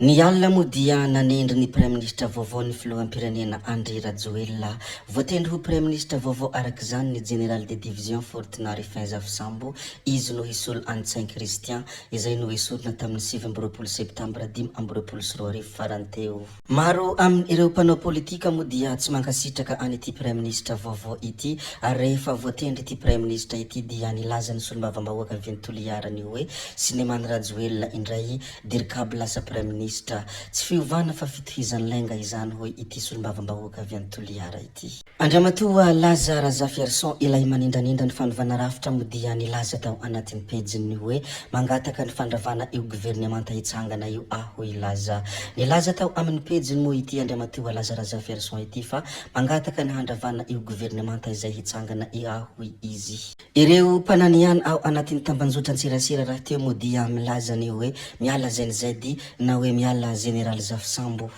Ny alina moa dia nanendry ny Prime Ministre vaovao ny filoham-pirenena Andry Rajoelina. Voatendry ho Prime Ministre vaovao araka izany ny General de Division Fortunary Fainzaf Sambo, izy no hisolo Antsain Christian izay no hisorona tamin'ny 7 septambra 2024 farany teo. Maro amin'ireo mpanao politika moa dia tsy mankasitraka an'ity Prime Ministre vaovao ity, ary rehefa voatendry ity Prime Ministre ity dia nilaza ny solombavambahoaka avy ny toliarany hoe Sinemany Rajoelina indray dirikable lasa Prime Ministre. Tsy fiovana fa fitohizany lainga izany hoe ity solombavambahoaka avy any Toliara ity. Andriamatoa laza Razafierson ilay manindranindra ny fanovana rafitra moa dia nilaza tao anatin'ny pejiny hoe mangataka ny fandravana io gouvernemanta hitsangana io aho ilaza. Nilaza tao amin'ny pejiny moa ity Andriamatoa laza Razafierson ity fa mangataka ny handravana io gouvernemanta izay hitsangana io aho izy. Ireo mpananiana ao anatin'ny tambanjotra tsirasira raha teo moa dia milaza ny hoe miala ZNZ na hoe miala General Zaf Sambo.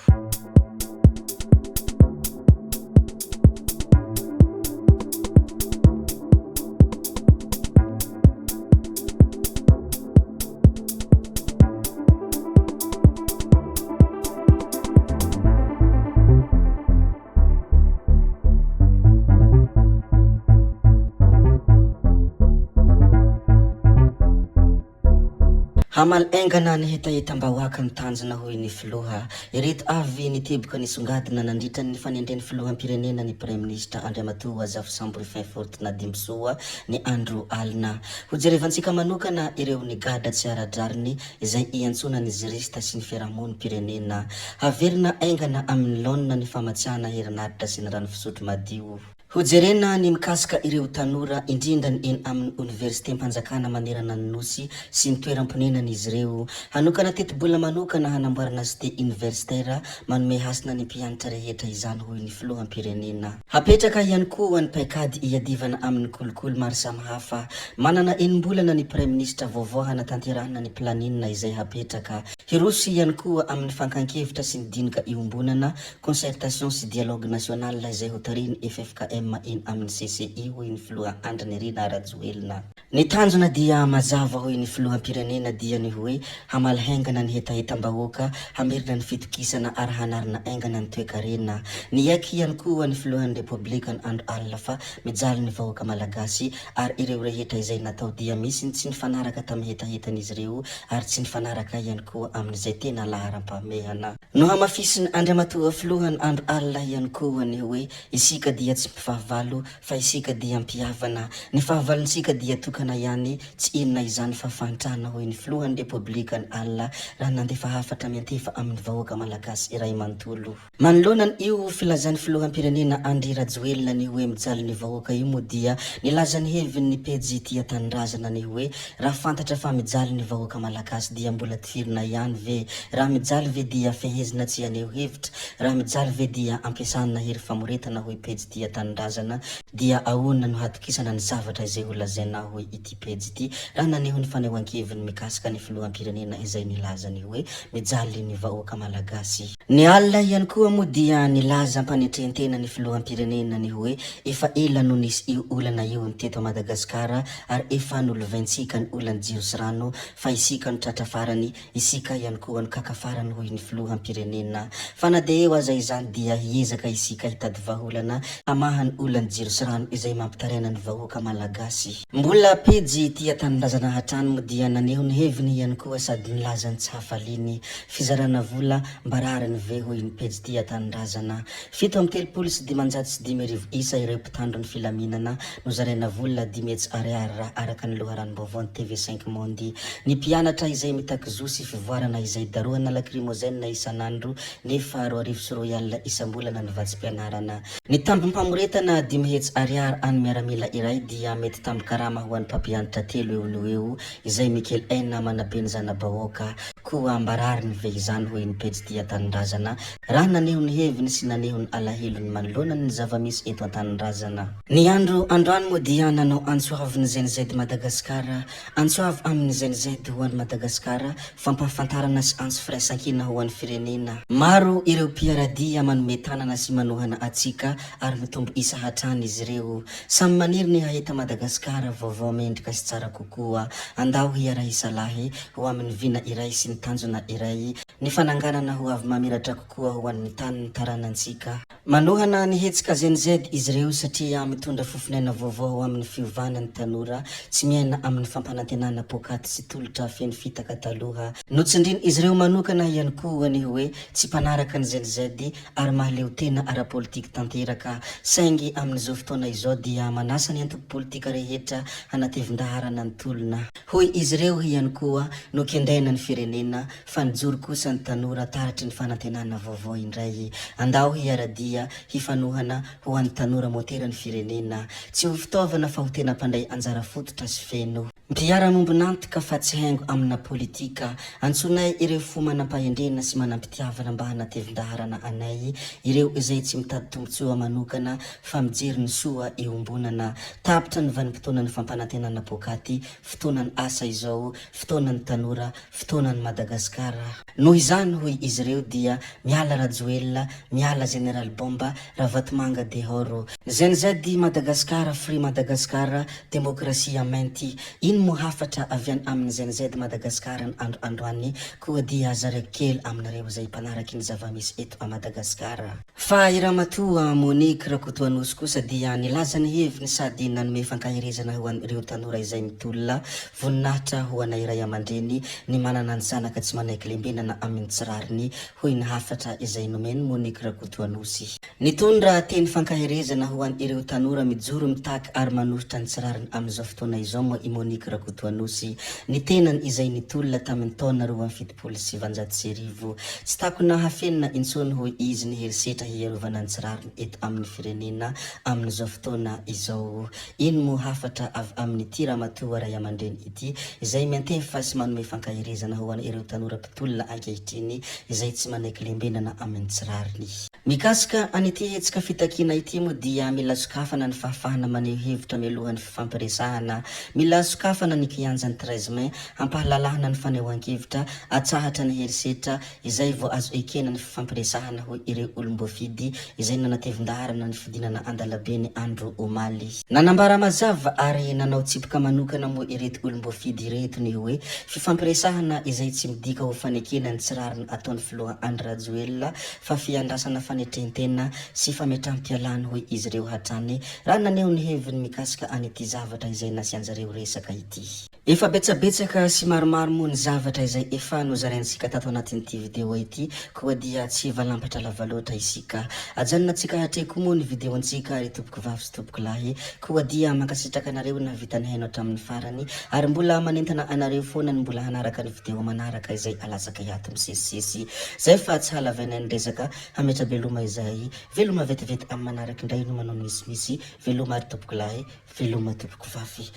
Hamal engana ny hetahetam-bahoaka ny tanjona hoy ny filoha. Ireto avy ny teboka ny songadina nandritra ny fanendreny filoham-pirenena ny Prime Ministre Andriamatoa Zaf Sambo Rifin Fortuna Dimsoa ny Andro Alina. Hojerevantsika manokana ireo ny gada tsy aradrariny izay iantsona ny jurista sy ny fiarahamony pirenena. Haverina engana amin'ny laonina ny famatsiana herinaritra sy ny rano fisotro madio. Hojerena ny mikasika ireo tanora indrindra ny eny amin'ny université mpanjakana manerana ny nosy sy ny toeram-ponenana izy ireo. Hanokana teti-bola manokana hanamboarana cité universitaire manome hasina ny mpianatra rehetra izany hoy ny filoham-pirenena. Hapetraka ihany koa ny paikady iadivana amin'ny kolokolo maro samihafa. Manana enim-bolana ny Prime Ministre vaovao hanatanterahana ny planinina izay hapetraka. Hirosy ihany koa amin'ny fankankevitra sy ny dinika iombonana concertation sy dialogue national izay hotariny FFKM eny amin'ny CCI hoy ny filoha Andry Nirina Rajoelina. Ny tanjona dia mazava hoy ny filoham-pirenena dia ny hoe hamalahengana ny hetahetam-bahoaka, hamerina ny fitokisana ary hanarina engana ny toe-karena. Ny aiky ihany koa ny filohan'ny Republika ny Andro Alina fa mijaly ny vahoaka malagasy ary ireo rehetra izay natao dia misy tsy nifanaraka tamin'ny hetahetan'izy ireo ary tsy nifanaraka ihany koa amin'izay tena laharam-pahamehana. No hamafisin'ny Andriamatoa filohany Andro Alina ihany koa ny hoe isika dia tsy mpifahavalo fa isika dia mpihavana. Ny fahavalontsika dia tokana ihany tsy inona izany fa fantrana hoy ny filohan'ny Republika ny Alina raha nandefa hafatra miantefa amin'ny vahoaka malagasy iray manontolo. Manoloana io filazan'ny filoham-pirenena Andry Rajoelina ny hoe mijaly ny vahoaka io moa dia nilaza ny heviny ny pejy tia tanindrazana ny hoe raha fantatra fa mijaly ny vahoaka malagasy dia mbola tifirina ihany ve, raha mijaly ve dia fehezina tsy aneho hevitra, raha mijaly ve dia ampiasana hery famoretana hoy pejy tia tanindrazana dia ahoana no hatokisana ny zavatra izay ho lazaina hoy ity pejy ity raha naneho ny fanehoan-keviny mikasika ny filoham-pirenena izay nilazany hoe mijaly ny vahoaka malagasy. Ny Alina ihany koa moa dia nilaza mpanetrentena ny filoham-pirenena ny hoe efa ela no nisy io olana io ny teto Madagasikara ary efa nolovaintsika ny olany jiro sy rano fa isika no tratra farany, isika ihany koa no kaka farany hoy ny filoham-pirenena. Fa na dia eo aza izany dia hiezaka isika hitady vahaolana hamahan'ny olany jiro sy rano izay mampitaraina ny vahoaka malagasy. Mbola pejy tia tanindrazana hatrany moa dia naneho ny heviny ihany koa sady nilaza ny tsy hafaliny fizarana vola mbarariny ve hoy ny pejy tia tanindrazana. 7,3 isa ireo mpitandro ny filaminana no zaraina vola 10 ariary raha araka ny loharanom-baovao ny TV5 Monde. Ny mpianatra izay mitakizo sy fivoarana izay daroana lacrymogène isanandro nefa 2,4 isam-bolana ny vatsim-pianarana. Ny tambim-pamoretana 10 ariary any miaramila iray dia mety tambi-karama ho an'ny mpampianatra 3 eo no eo izay Mikel N manabeny zana-bahoaka koa ambarariny ve izany hoy ny pejy tia tanindrazana raha naneho ny heviny sy naneho ny alahelony manoloana ny zava-misy eto an-tanindrazana. Ny androany moa dia nanao antsoavy ny ZNZ Madagasikara, antsoavy amin'ny ZNZ ho an'ny Madagasikara, fampahafantarana sy antso firaisankina ho an'ny firenena. Maro ireo mpiaradia manome tanana sy manohana atsika ary mitombo isa hatrany izy ireo. Samy maniry ny hahita Madagasikara vaovao mendrika sy tsara kokoa. Andao hiara isalahy ho amin'ny vina iray sy ny tanjona iray. Ny fananganana ho avy mamiratra kokoa ho an'ny tany ny taranantsika. Manohana ny hetsika ZNZ izy ireo satria mitondra fofinaina vaovao ho amin'ny fiovana ny tanora, tsy miaina amin'ny fampanantenana pokaty sy tolotra feno fitaka taloha. Notsindriny izy ireo manokana ihany koa ny hoe tsy mpanaraka ny ZNZ ary mahaleo tena ara-politika tanteraka. Saingy amin'izao fotoana izao dia manasa ny antoko politika rehetra hanatevin-daharana ny tolona. Hoy izy ireo ihany koa no kendaina ny firenena fa nijoro kosa ny tanora taratry ny fanantenana vaovao indray. Andao hiaradia hifanohana ho an'ny tanora motera ny firenena, tsy ho fitaovana fa ho tena mpandray anjara fototra sy feno. Mpiara-mombonantoka fa tsy haingo amina politika, antsonay ireo fo manam-pahendrena sy manam-pitiavana mba hanatevin-daharana anay, ireo izay tsy mitady tombotsoa manokana fa mijery ny soa iombonana. Tapitra ny vanim-potoana ny fampanantenana pokaty, fotoana ny asa izao, fotoana ny tanora, fotoana ny Madagasikara. Noho izany hoy izy ireo dia miala Rajoelina, miala General Bomba, Ravatomanga Dehoro. ZNZ Madagasikara, Free Madagasikara, demokrasia mainty. Ino mo hafatra avy amin'ny ZNZ Madagasikara ny androany koa dia zareo kely aminareo izay mpanaraky ny zava-misy eto a Madagasikara. Fa Iramatoa Monique Rakotoanosy kosa dia nilaza ny heviny sady nanome fankahirezana ho an'ireo tanora izay mitolona voninahitra ho anay ray aman-dreny ny manana ny zanaka tsy manaiky lembenana amin'ny tsirariny. Hoy ny hafatra izay nomeny Monique Rakotoanosy. Nitondra teny fankahirezana ho an'ireo tanora mijoro mitaky ary manohitra ny tsirariny amin'izao fotoana izao moa i Monique Rakotoanosy. Ny tenany izay nitolona tamin'ny taona 2017. Tsy tako nahafenina intsony hoy izy ny herisetra hiarovana ny tsirariny eto amin'ny firenena amin'izao fotoana izao. Ino mo hafatra avy amin'ny Iramatoa ray aman-dreny ity izay miantefa sy manome fankahirezana ho an'ireo tanora mpitolona ankehitriny izay tsy manaiky lembenana amin'ny tsirariny. Mikasika an'ity hetsika fitakina ity moa dia mila sokafana ny fahafahana maneho hevitra mialohan'ny fifampiresahana. Mila sokafana ny kianjan'ny 13 Mai hampahalalahana ny fanehoan-kevitra atsahatra ny herisetra izay vao azo ekena ny fifampiresahana ho ireo olom-boafidy izay nanatevin-daharana ny fidinana andalabe ny andro omaly. Nanambara mazava ary nanao tsipoka manokana moa ireto olom-boafidy ireto ny hoe fifampiresahana izay tsy midika ho fanekena ny tsirariny ataon'ny filoha Andry Rajoelina fa fiandrasana fanetrentena sy fametram-pialany hoy izy ireo hatrany raha naneho ny heviny mikasika an'ity zavatra izay nasianjareo resaka ity. Efa betsabetsaka sy maromaro moa ny zavatra izay efa nozaraintsika tato anatin'ity video ity koa dia tsy valampatra lava loatra isika. Ajanonantsika hatreko moa ny videontsika ary tompoko vavy sy tompoko lahy koa dia mankasitraka anareo na vitany haino hatramin'ny farany ary mbola manentana anareo foana ny mbola hanaraka ny video manaraka izay alatsaka hiato misesisesy. Zay fa tsy halavainay ny resaka hametra veloma izay veloma vetivety amin'ny manaraka indray no manao misimisy veloma ary tompoko lahy veloma tompoko vavy.